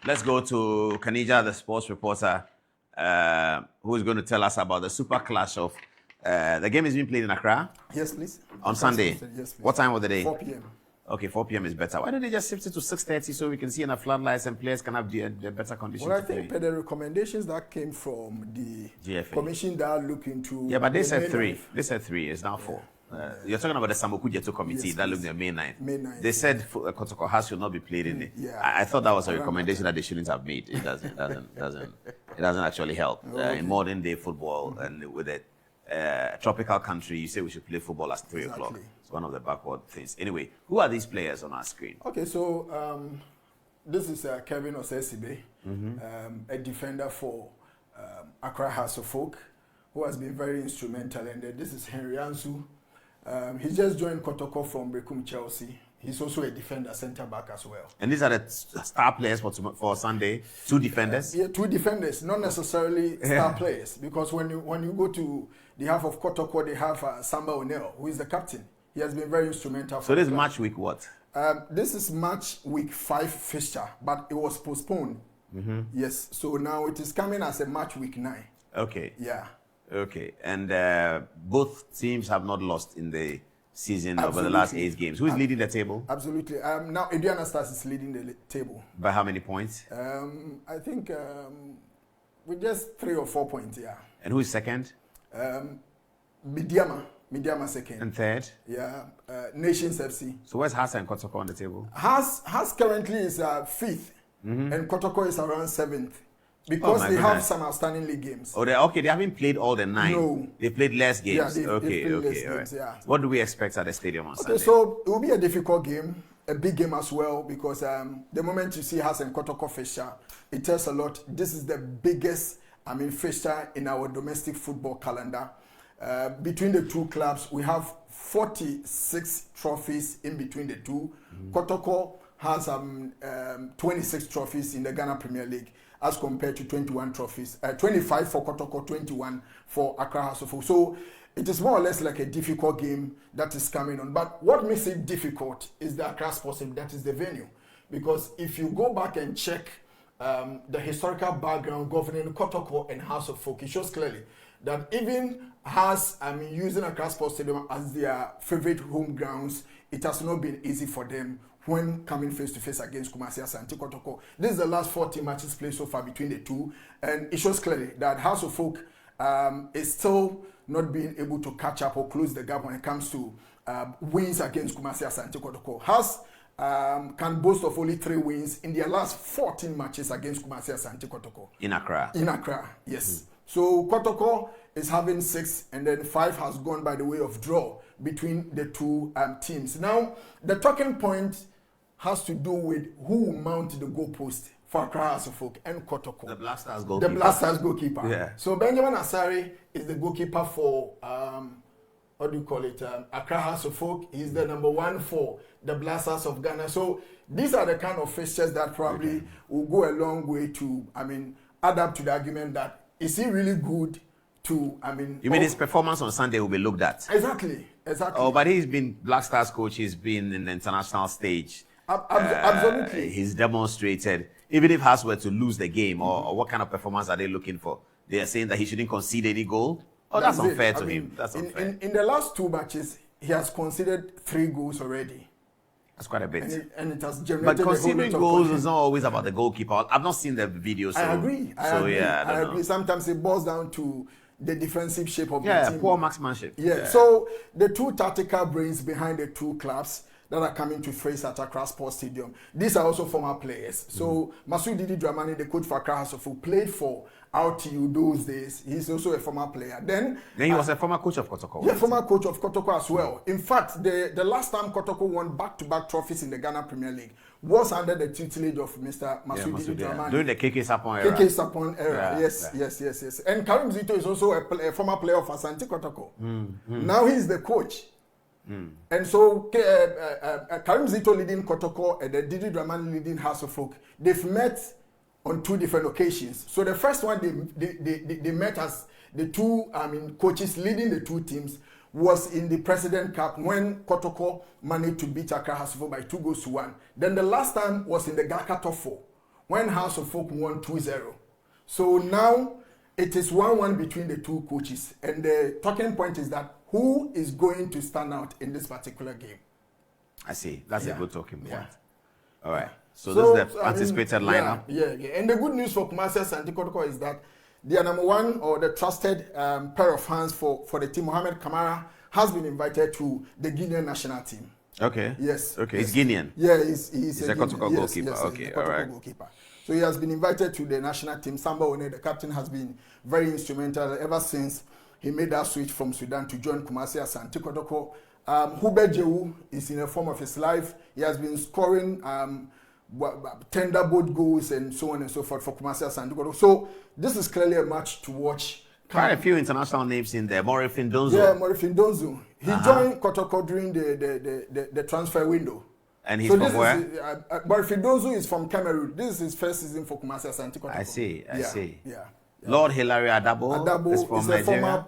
let's go to Kaninja, the sports reporter, who is going to tell us about the super clash of. The game is being played in Accra. Yes, please. On Sunday. Yes, please. What time of the day? 4 p.m. Okay, 4 p.m. is better. Why don't they just shift it to 6:30 so we can see enough floodlights and players can have the better conditions? Well, I think per the recommendations that came from the GFA. commission that look into. Yeah, but they said 3. They said 3. It's now 4. You're talking about the Samoku Jeto committee that looked at May 9. They said Kotoko House should not be played in it. Yeah. I thought that was a recommendation that they shouldn't have made. It doesn't actually help. In modern day football and with a tropical country, you say we should play football at 3 o'clock. It's one of the backward things. Anyway, who are these players on our screen? Okay, so this is Kevin Osesibe, a defender for Accra House of Folk, who has been very instrumental. And this is Henry Ansu. He just joined Kotoko from Brekum Chelsea. He's also a defender, centre back as well. And these are the star players for Sunday. 2 defenders. Yeah, 2 defenders, not necessarily star players, because when you go to the half of Kotoko, they have Samba O'Neill, who is the captain. He has been very instrumental. So this is match week what? This is match week 5 fixture, but it was postponed. Yes, so now it is coming as a match week 9. Okay. Yeah. Okay, and both teams have not lost in the season over the last 8 games. Who is leading the table? Absolutely. Now Adriana Stars is leading the table. By how many points? I think with just 3 or 4 points, yeah. And who is second? Midiama second. And third? Yeah, Nations FC. So where's Hasa and Kotoko on the table? Has currently is 5th, and Kotoko is around 7th. Because they have some outstanding league games. Oh, they haven't played all the 9. No. They played less games. Yeah, they've played less games, yeah. What do we expect at the stadium on Sunday? So it will be a difficult game, a big game as well, because the moment you see Has and Kotoko fixture, it tells a lot. This is the biggest, fixture in our domestic football calendar. Between the 2 clubs, we have 46 trophies in between the 2. Kotoko has 26 trophies in the Ghana Premier League, as compared to 21 trophies. 25 for Kotoko, 21 for Accra House of Folk. So it is more or less like a difficult game that is coming on. But what makes it difficult is the Accra Sports Stadium, that is the venue. Because if you go back and check the historical background governing Kotoko and House of Folk, it shows clearly that even using Accra Sports Stadium as their favorite home grounds, it has not been easy for them when coming face to face against Kumasi Asante Kotoko. This is the last 40 matches played so far between the 2, and it shows clearly that House of Folk is still not being able to catch up or close the gap when it comes to wins against Kumasi Asante Kotoko. House can boast of only 3 wins in their last 14 matches against Kumasi Asante Kotoko. In Accra? In Accra, yes. So Kotoko is having 6, and then 5 has gone by the way of draw between the 2 teams. Now, the talking point has to do with who will mount the goalpost for Accra House of Folk and Kotoko. The Blasters goalkeeper. The Blasters goalkeeper. Yeah. So Benjamin Asari is the goalkeeper for Accra House of Folk. He's the number 1 for the Blasters of Ghana. So these are the kind of fixtures that probably will go a long way to add up to the argument that is he really good to You mean his performance on Sunday will be looked at? Exactly. Oh, but he's been Black Stars coach, he's been in the international stage. Absolutely. He's demonstrated, even if Has were to lose the game, or what kind of performance are they looking for? They are saying that he shouldn't concede any goal? Oh, that's unfair to him. That's unfair. In the last 2 matches, he has conceded 3 goals already. That's quite a bit. And it has generated. But conceding goals is not always about the goalkeeper. I've not seen the videos. So, I agree. I agree. Sometimes it boils down to the defensive shape of the team. Yeah, poor marksmanship. Yeah. So the 2 tactical brains behind the 2 clubs that are coming to face at Accra Sports Stadium, these are also former players. So Masoud Didi Dramani, the coach for Accra House of Folk, played for RTU those days. He's also a former player. Then he was a former coach of Kotoko. Yeah, former coach of Kotoko as well. In fact, the last time Kotoko won back-to-back trophies in the Ghana Premier League was under the tutelage of Mr. Masoud Didi Dramani. During the KK Sapon era. KK Sapon era, yes. And Karim Zito is also a former player of Asante Kotoko. Now he's the coach. And so Karim Zito leading Kotoko and the Didi Dramani leading House of Folk, they've met on 2 different occasions. So the first one they met as the 2 coaches leading the 2 teams was in the President Cup when Kotoko managed to beat Accra House of Folk by 2-1. Then the last time was in the Gaka Top 4 when House of Folk won 2-0. So now it is 1-1 between the two coaches. And the talking point is that who is going to stand out in this particular game? I see. That's a good talking point. Yeah. All right. So this is the anticipated lineup. Yeah. And the good news for Kumasi Asante Kotoko is that their number one or the trusted pair of hands for the team, Mohamed Kamara, has been invited to the Guinean national team. Okay. Yes. Okay. Yes. He's Guinean. Yeah, he's a Kotoko goalkeeper. Yes, okay. All right. Goalkeeper. So he has been invited to the national team. Samba One, the captain, has been very instrumental ever since he made that switch from Sudan to join Kumasi Asante Kotoko. Hubert Jewu is in a form of his life. He has been scoring tender boat goals and so on and so forth for Kumasi Asante Kotoko. So this is clearly a match to watch. Quite a few international names in there. Morifin Donzo. Yeah, Morifin Donzo. He joined Kotoko during the transfer window. And he's from where? Morifin Donzo is from Cameroon. This is his first season for Kumasi Asante Kotoko. I see. Yeah. Lord Hilary Adabo is from Nigeria.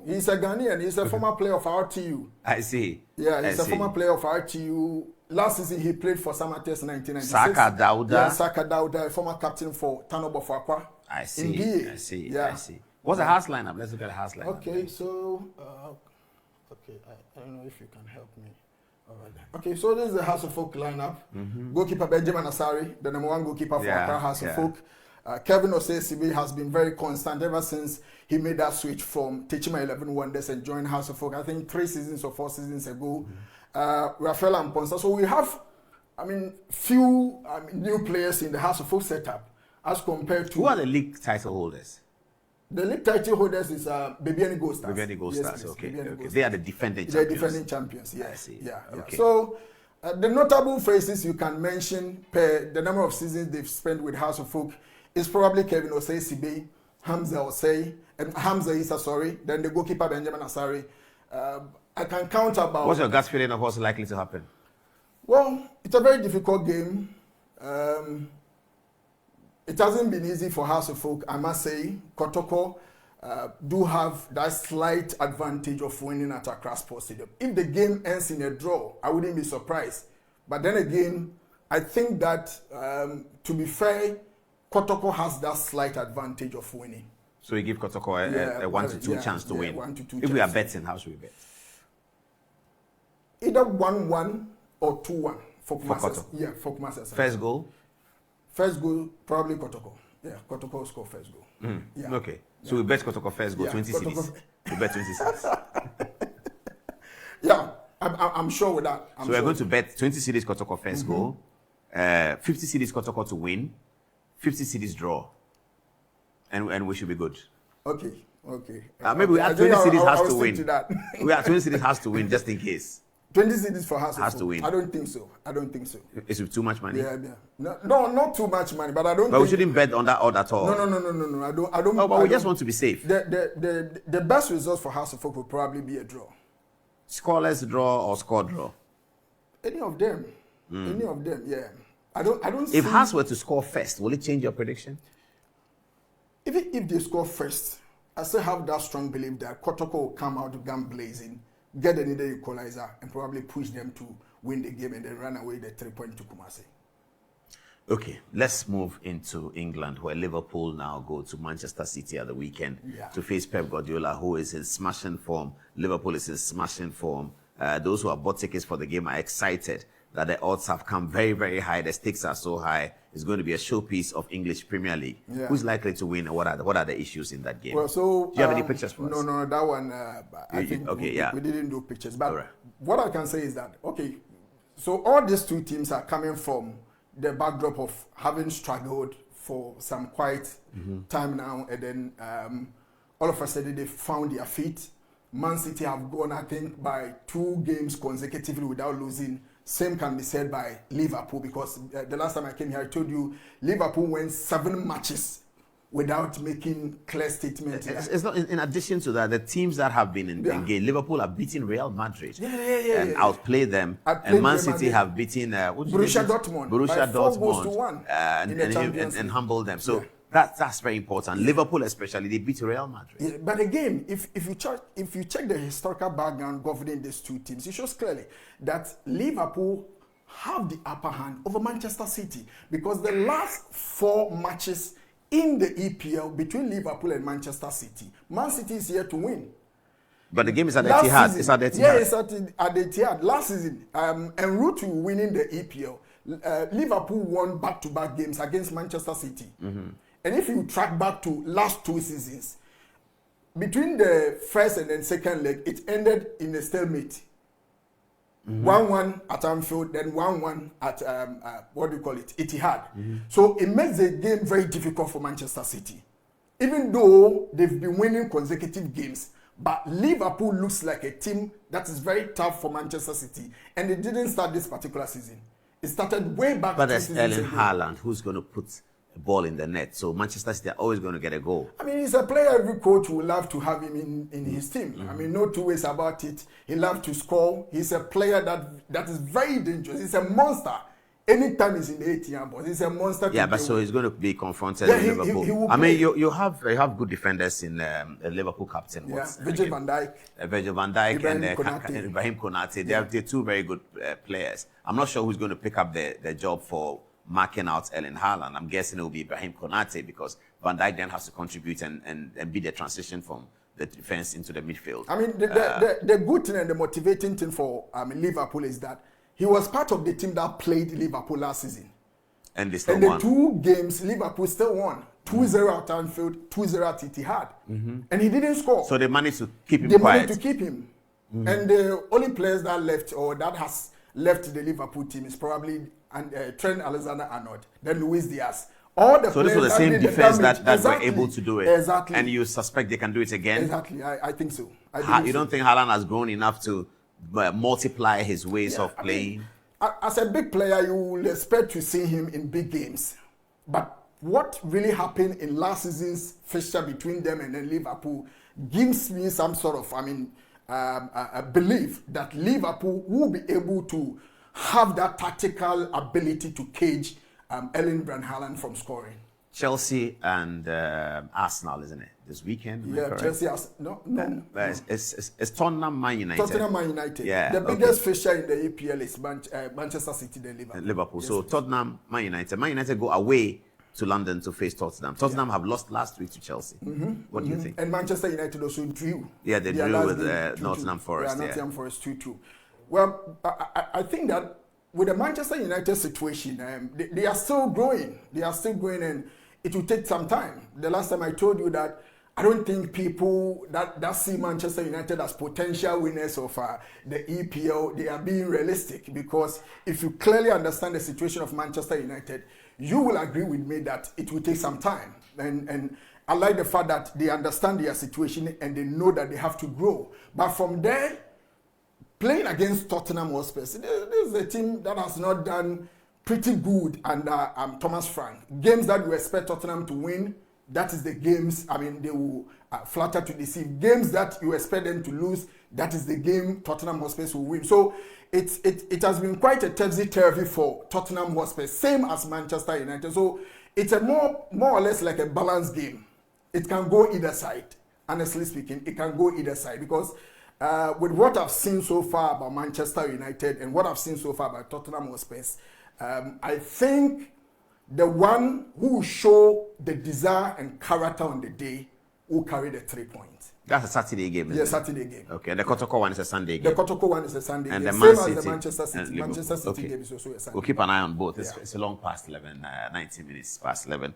He's a Ghanaian. He's a former player of RTU. I see. Yeah, he's a former player of RTU. Last season he played for Samatex 1996. Saka Dauda. Yeah, Saka Dauda, former captain for Tanobo Fakwa. I see. I see. What's the house lineup? Let's look at the house lineup. Okay, so I don't know if you can help me. All right. Okay, so this is the House of Folk lineup. Goalkeeper Benjamin Asari, the number one goalkeeper for Accra House of Folk. Kevin Osei-Sibi has been very constant ever since he made that switch from Techima 11 Wonders and joined House of Folk, I think 3 seasons or 4 seasons ago. Rafael Amponsa. So we have, few new players in the House of Folk setup as compared to... Who are the league title holders? The league title holders is Bebiani Gold Stars. Bebiani Gold Stars, yes, okay. Gold They are the defending champions. They're defending champions, yes. I see. Yeah. Okay. So the notable faces you can mention per the number of seasons they've spent with House of Folk is probably Kevin Osei-Sibi, Hamza Issa, then the goalkeeper Benjamin Asari. I can count about... What's your gut feeling of what's likely to happen? Well, it's a very difficult game. It hasn't been easy for House of Folk, I must say. Kotoko do have that slight advantage of winning at Accra Sports Stadium. If the game ends in a draw, I wouldn't be surprised. But then again, I think that, to be fair, Kotoko has that slight advantage of winning. So you give Kotoko a 1-2 chance to win. 1-2 if we are betting, how should we bet? Either 1-1 or 2-1 for Kotoko. Yeah, for Kumasi. First goal? First goal, probably Kotoko. Yeah, Kotoko will score first goal. Yeah. Okay. So we bet Kotoko first goal, 20 cities. We bet 20 cities. Yeah, I'm sure with that. We're going to bet 20 cities Kotoko first goal, 50 cities Kotoko to win, 50 cities draw, and we should be good. Okay. Maybe we add 20 cities has to win. We add 20 cities has to win just in case. 20 cities for House has to win. I don't think so. Is it too much money? Yeah. No, not too much money, but I don't. But we shouldn't bet on that odd at all. No. I don't. But we just want to be safe. The best result for House of Folk will probably be a draw. Scoreless draw or score draw? Any of them. Yeah. I don't. If House were to score first, will it change your prediction? If they score first, I still have that strong belief that Kotoko will come out gun blazing, get the needed equalizer, and probably push them to win the game and then run away the 3 point to Kumasi. Okay, let's move into England, where Liverpool now go to Manchester City at the weekend to face Pep Guardiola, who is in smashing form. Liverpool is in smashing form. Those who have bought tickets for the game are excited that the odds have come very, very high. The stakes are so high. It's going to be a showpiece of English Premier League. Yeah. Who's likely to win, and what are the issues in that game? Well, so, do you have any pictures for us? No, that one, I think we didn't do pictures. But what I can say is that, so all these two teams are coming from the backdrop of having struggled for some quite time now, and then all of a sudden they found their feet. Man City have gone, I think, by 2 games consecutively without losing. Same can be said by Liverpool, because the last time I came here, I told you Liverpool went 7 matches without making clear statements. It's not. In addition to that, the teams that have been in game, Liverpool have beaten Real Madrid and outplayed them, and Man City have beaten Borussia Dortmund. Borussia Dortmund and humbled them. So that's very important. Liverpool especially, they beat Real Madrid. Yeah, but again, if you check the historical background governing these two teams, it shows clearly that Liverpool have the upper hand over Manchester City, because the last 4 matches in the EPL between Liverpool and Manchester City, Man City is here to win. But the game is at Etihad. It's at Etihad. Yeah, it's at Etihad. Last season, en route to winning the EPL, Liverpool won back-to-back games against Manchester City. And if you track back to last 2 seasons, between the first and then second leg, it ended in a stalemate. 1-1 at Anfield, then 1-1 at Etihad. So it makes the game very difficult for Manchester City, even though they've been winning consecutive games. But Liverpool looks like a team that is very tough for Manchester City, and it didn't start this particular season. It started way back. But there's Erling Haaland, who's going to put a ball in the net. So Manchester City are always going to get a goal. I mean, he's a player every coach would love to have him in his team. I mean, no two ways about it. He loves to score. He's a player that is very dangerous. He's a monster. Anytime he's in the 18 box, he's a monster. Yeah, but so he's going to be confronted with Liverpool. I mean, you have good defenders in Liverpool captain. Yeah, Virgil van Dijk. Virgil van Dijk and Ibrahim Konate. They're 2 very good players. I'm not sure who's going to pick up the job for marking out Erling Haaland. I'm guessing it will be Ibrahim Konate, because Van Dijk then has to contribute and be the transition from the defense into the midfield. I mean, the good thing and the motivating thing for Liverpool is that he was part of the team that played Liverpool last season. And they still won. The 2 games, Liverpool still won. 2-0 at Anfield, 2-0 at Etihad. And he didn't score. So they managed to keep him quiet. They managed to keep him. And the only players that left, or that has left the Liverpool team, is probably Trent Alexander-Arnold, then Luis Diaz. All the so this was the same defense that were able to do it. Exactly. And you suspect they can do it again? Exactly. I think so. You don't think Haaland has grown enough to multiply his ways of playing? I mean, as a big player, you will expect to see him in big games. But what really happened in last season's fixture between them and then Liverpool gives me some sort of, a belief that Liverpool will be able to have that tactical ability to cage Erling Haaland from scoring. Chelsea and Arsenal, isn't it? This weekend? Yeah, Chelsea. No. It's Tottenham, Man United. Tottenham, Man United. Yeah. The biggest fixture in the EPL is Manchester City, then Liverpool. Liverpool. Yes, so Tottenham, Man United. Man United go away to London to face Tottenham. Tottenham have lost last week to Chelsea. What do you think? And Manchester United also drew. Yeah, they drew with Nottingham Forest. Yeah, Nottingham Forest 2-2. Well, I think that with the Manchester United situation, they are still growing. They are still growing, and it will take some time. The last time I told you that I don't think people that see Manchester United as potential winners of the EPL, they are being realistic, because if you clearly understand the situation of Manchester United, you will agree with me that it will take some time. And I like the fact that they understand their situation and they know that they have to grow. But from there, playing against Tottenham Hotspur, this is a team that has not done pretty good under Thomas Frank. Games that you expect Tottenham to win, that is the games, they will flatter to deceive. Games that you expect them to lose, that is the game Tottenham Hotspur will win. So it has been quite a topsy-turvy for Tottenham Hotspur, same as Manchester United. So it's a more or less like a balanced game. It can go either side. Honestly speaking, it can go either side, because with what I've seen so far about Manchester United and what I've seen so far about Tottenham Hotspur, I think the one who will show the desire and character on the day will carry the 3 points. That's a Saturday game, isn't it? Saturday game. Okay, and the Kotoko one is a Sunday game. The Kotoko one is a Sunday and game. The Man Same City as the Manchester City. Manchester City okay. game is also a Sunday. We'll keep an eye on both. It's a long past 11, 19 minutes past 11.